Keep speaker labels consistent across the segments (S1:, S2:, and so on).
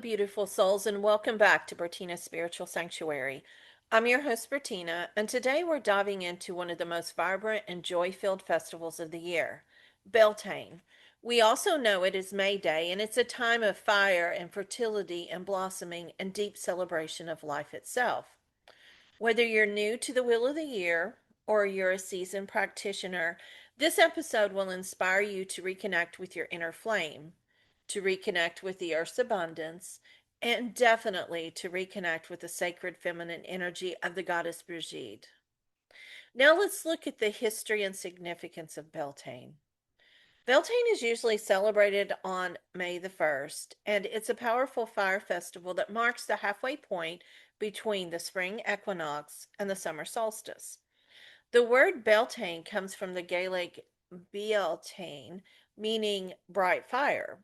S1: beautiful souls, and welcome back to Bertina's Spiritual Sanctuary. I'm your host, Bertina, and today we're diving into one of the most vibrant and joy filled festivals of the year, Beltane. We also know it as May Day, and it's a time of fire and fertility and blossoming and deep celebration of life itself. Whether you're new to the Wheel of the Year or you're a seasoned practitioner, this episode will inspire you to reconnect with your inner flame, to reconnect with the Earth's abundance, and definitely to reconnect with the sacred feminine energy of the goddess Brigid. Now let's look at the history and significance of Beltane. Beltane is usually celebrated on May the 1st, and it's a powerful fire festival that marks the halfway point between the spring equinox and the summer solstice. The word Beltane comes from the Gaelic Beltane, meaning bright fire.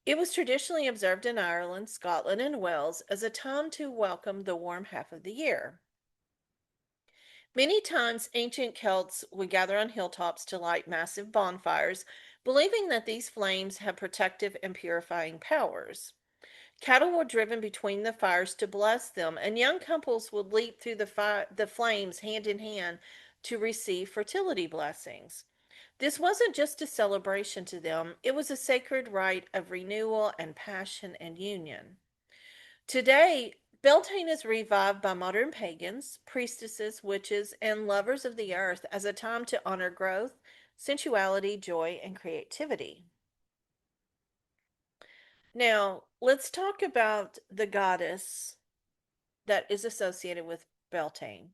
S1: It was traditionally observed in Ireland, Scotland, and Wales as a time to welcome the warm half of the year. Many times, ancient Celts would gather on hilltops to light massive bonfires, believing that these flames had protective and purifying powers. Cattle were driven between the fires to bless them, and young couples would leap through the flames hand in hand to receive fertility blessings. This wasn't just a celebration to them, it was a sacred rite of renewal and passion and union. Today, Beltane is revived by modern pagans, priestesses, witches, and lovers of the earth as a time to honor growth, sensuality, joy, and creativity. Now, let's talk about the goddess that is associated with Beltane.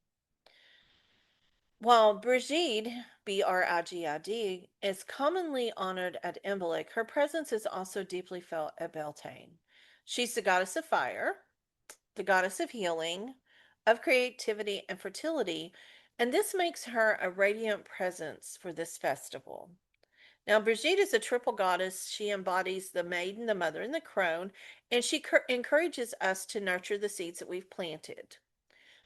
S1: While Brigid, Brigid, is commonly honored at Imbolc, her presence is also deeply felt at Beltane. She's the goddess of fire, the goddess of healing, of creativity and fertility, and this makes her a radiant presence for this festival. Now, Brigitte is a triple goddess. She embodies the maiden, the mother, and the crone, and she encourages us to nurture the seeds that we've planted.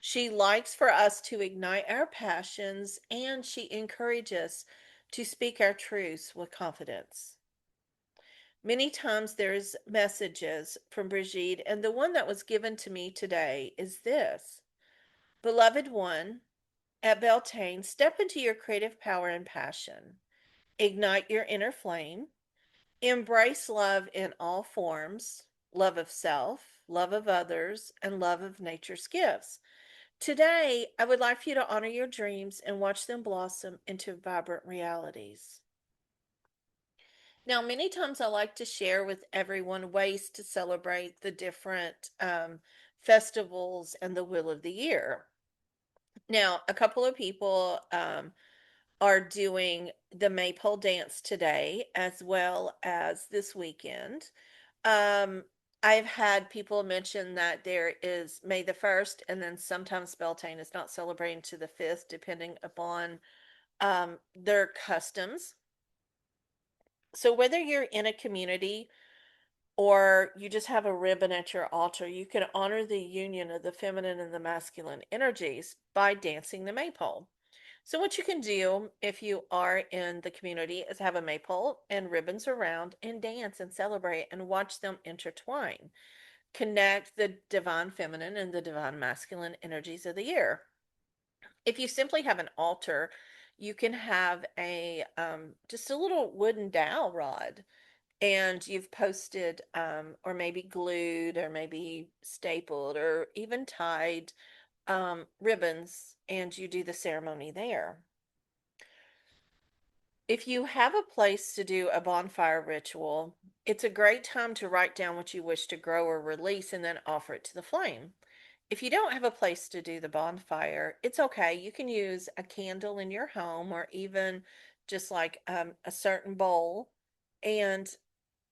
S1: She likes for us to ignite our passions, and she encourages to speak our truths with confidence. Many times there's messages from Brigitte, and the one that was given to me today is this: Beloved one, at Beltane, step into your creative power and passion. Ignite your inner flame. Embrace love in all forms: love of self, love of others, and love of nature's gifts. Today, I would like for you to honor your dreams and watch them blossom into vibrant realities. Now, many times I like to share with everyone ways to celebrate the different festivals and the Wheel of the Year. Now, a couple of people are doing the maypole dance today as well as this weekend. Um, I've had people mention that there is May the 1st, and then sometimes Beltane is not celebrating to the 5th, depending upon their customs. So, whether you're in a community or you just have a ribbon at your altar, you can honor the union of the feminine and the masculine energies by dancing the maypole. So, what you can do if you are in the community is have a maypole and ribbons around and dance and celebrate and watch them intertwine. Connect the divine feminine and the divine masculine energies of the year. If you simply have an altar, you can have a just a little wooden dowel rod, and you've posted or maybe glued or maybe stapled or even tied ribbons, and you do the ceremony there. If you have a place to do a bonfire ritual, it's a great time to write down what you wish to grow or release and then offer it to the flame. If you don't have a place to do the bonfire, it's okay. You can use a candle in your home or even just like a certain bowl and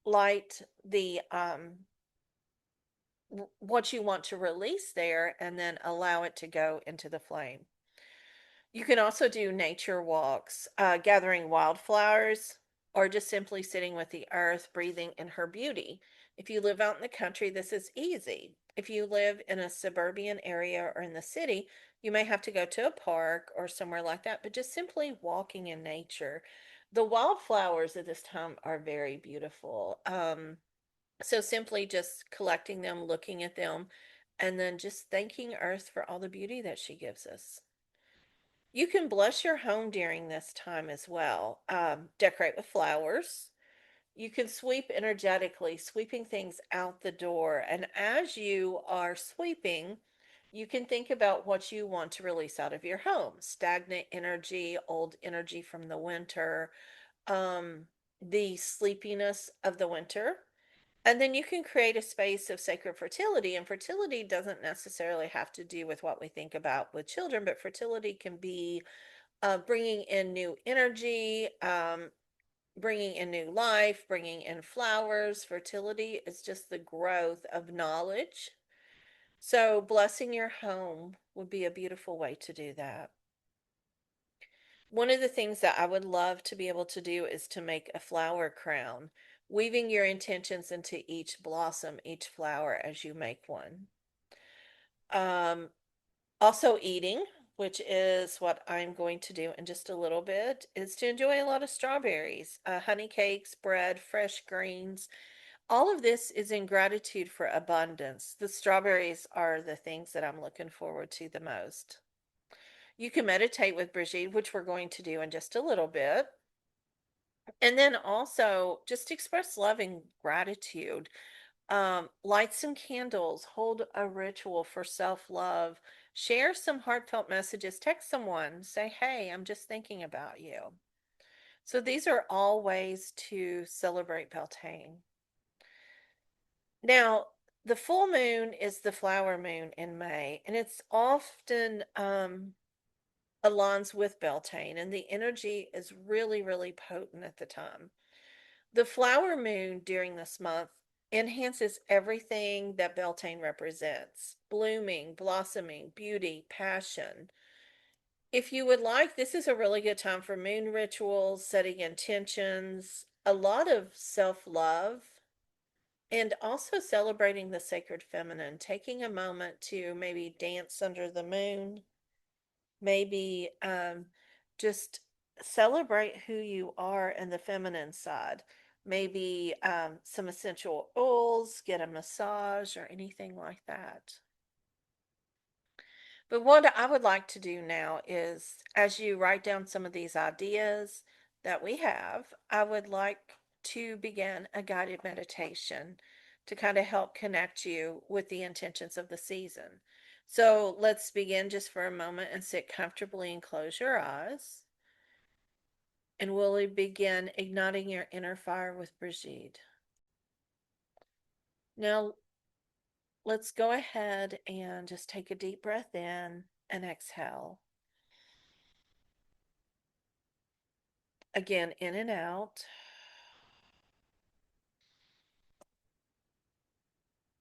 S1: light the what you want to release there and then allow it to go into the flame. You can also do nature walks, gathering wildflowers, or just simply sitting with the earth, breathing in her beauty. If you live out in the country, this is easy. If you live in a suburban area or in the city, you may have to go to a park or somewhere like that, but just simply walking in nature. The wildflowers at this time are very beautiful. So simply just collecting them, looking at them, and then just thanking Earth for all the beauty that she gives us. You can bless your home during this time as well. Decorate with flowers. You can sweep energetically, sweeping things out the door. And as you are sweeping, you can think about what you want to release out of your home: stagnant energy, old energy from the winter, um, the sleepiness of the winter. And then you can create a space of sacred fertility. And fertility doesn't necessarily have to do with what we think about with children, but fertility can be bringing in new energy, bringing in new life, bringing in flowers. Fertility is just the growth of knowledge. So, blessing your home would be a beautiful way to do that. One of the things that I would love to be able to do is to make a flower crown, weaving your intentions into each blossom, each flower as you make one. Um, Also, eating, which is what I'm going to do in just a little bit, is to enjoy a lot of strawberries, honey cakes, bread, fresh greens. All of this is in gratitude for abundance. The strawberries are the things that I'm looking forward to the most. You can meditate with Brigitte, which we're going to do in just a little bit. And then also just express love and gratitude. Light some candles, hold a ritual for self love, share some heartfelt messages, text someone, say, "Hey, I'm just thinking about you." So these are all ways to celebrate Beltane. Now, the full moon is the flower moon in May, and it's often aligns with Beltane, and the energy is really, really potent at the time. The flower moon during this month enhances everything that Beltane represents: blooming, blossoming, beauty, passion. If you would like, this is a really good time for moon rituals, setting intentions, a lot of self love, and also celebrating the sacred feminine, taking a moment to maybe dance under the moon, maybe just celebrate who you are and the feminine side. Maybe some essential oils, get a massage, or anything like that. But what I would like to do now is, as you write down some of these ideas that we have, I would like to begin a guided meditation to kind of help connect you with the intentions of the season. So let's begin just for a moment and sit comfortably and close your eyes. And we'll begin igniting your inner fire with Brigid. Now, let's go ahead and just take a deep breath in and exhale. Again, in and out,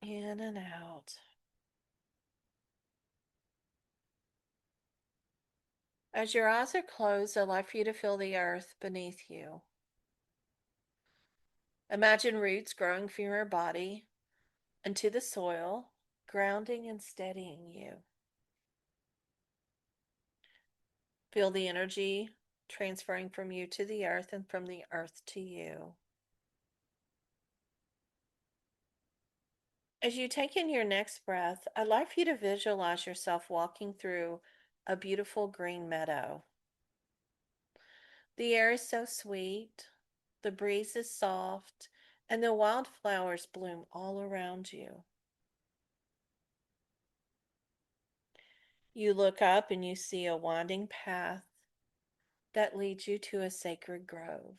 S1: in and out. As your eyes are closed, I'd like for you to feel the earth beneath you. Imagine roots growing from your body into the soil, grounding and steadying you. Feel the energy transferring from you to the earth and from the earth to you. As you take in your next breath, I'd like for you to visualize yourself walking through a beautiful green meadow. The air is so sweet, the breeze is soft, and the wildflowers bloom all around you. You look up and you see a winding path that leads you to a sacred grove.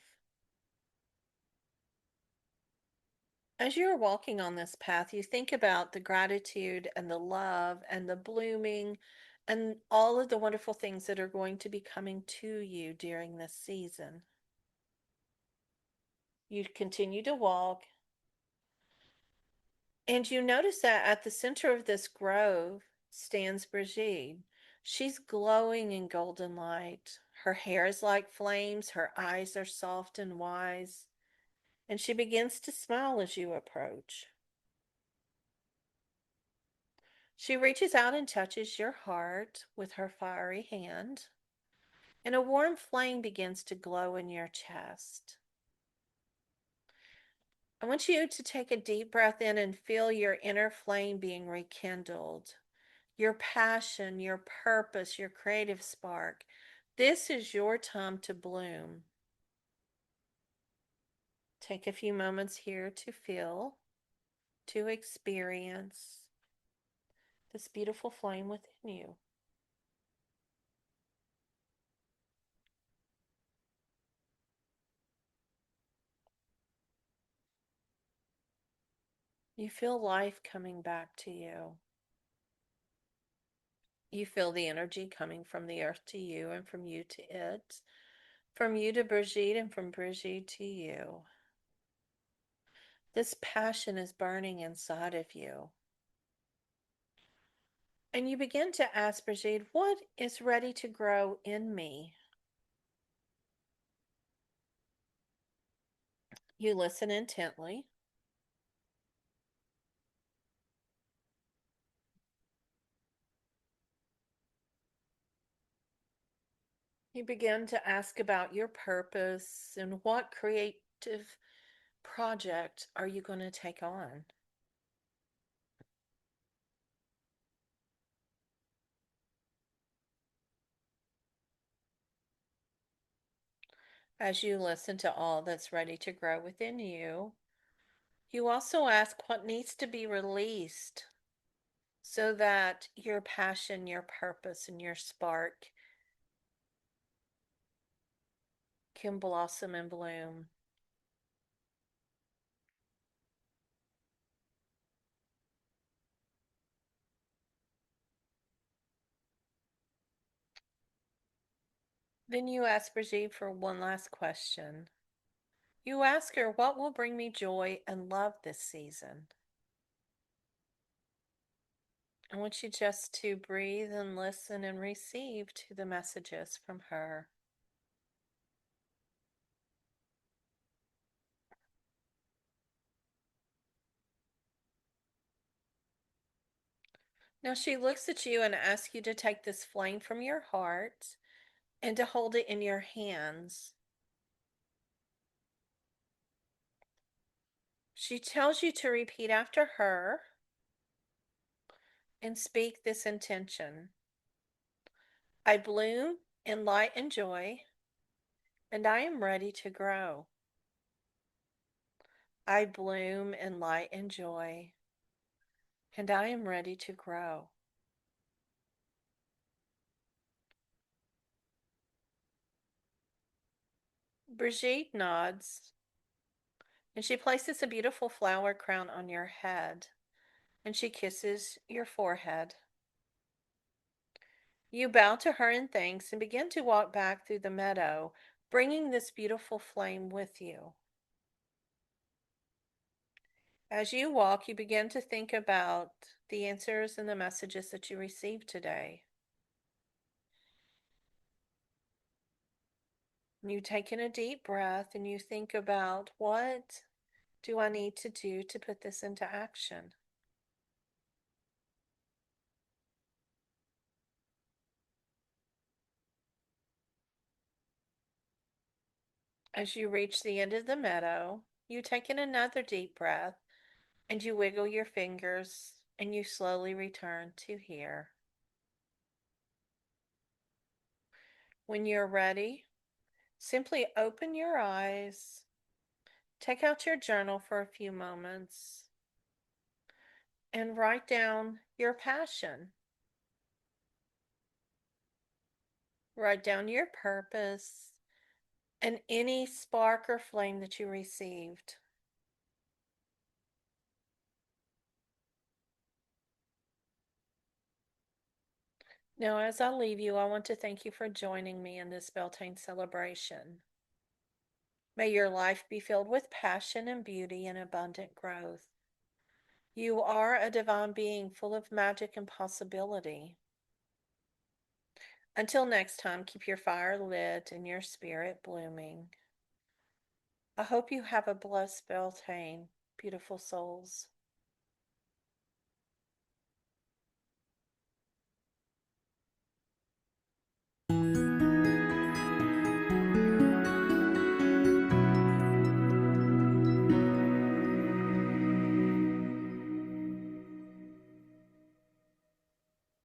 S1: As you're walking on this path, you think about the gratitude and the love and the blooming and all of the wonderful things that are going to be coming to you during this season. You continue to walk, and you notice that at the center of this grove stands Brigitte. She's glowing in golden light. Her hair is like flames, her eyes are soft and wise, and she begins to smile as you approach. She reaches out and touches your heart with her fiery hand, and a warm flame begins to glow in your chest. I want you to take a deep breath in and feel your inner flame being rekindled. Your passion, your purpose, your creative spark. This is your time to bloom. Take a few moments here to feel, to experience this beautiful flame within you. You feel life coming back to you. You feel the energy coming from the earth to you and from you to it, from you to Brigid and from Brigid to you. This passion is burning inside of you. And you begin to ask Brigid, what is ready to grow in me? You listen intently. You begin to ask about your purpose and what creative project are you going to take on? As you listen to all that's ready to grow within you, you also ask what needs to be released so that your passion, your purpose, and your spark can blossom and bloom. Then you ask Brigitte for one last question. You ask her, what will bring me joy and love this season? I want you just to breathe and listen and receive to the messages from her. Now she looks at you and asks you to take this flame from your heart and to hold it in your hands. She tells you to repeat after her and speak this intention. I bloom in light and joy, and I am ready to grow. I bloom in light and joy, and I am ready to grow. Brigitte nods, and she places a beautiful flower crown on your head, and she kisses your forehead. You bow to her in thanks and begin to walk back through the meadow, bringing this beautiful flame with you. As you walk, you begin to think about the answers and the messages that you received today. You take in a deep breath and you think about, what do I need to do to put this into action? As you reach the end of the meadow, you take in another deep breath and you wiggle your fingers and you slowly return to here. When you're ready, simply open your eyes, take out your journal for a few moments, and write down your passion. Write down your purpose and any spark or flame that you received. Now, as I leave you, I want to thank you for joining me in this Beltane celebration. May your life be filled with passion and beauty and abundant growth. You are a divine being full of magic and possibility. Until next time, keep your fire lit and your spirit blooming. I hope you have a blessed Beltane, beautiful souls.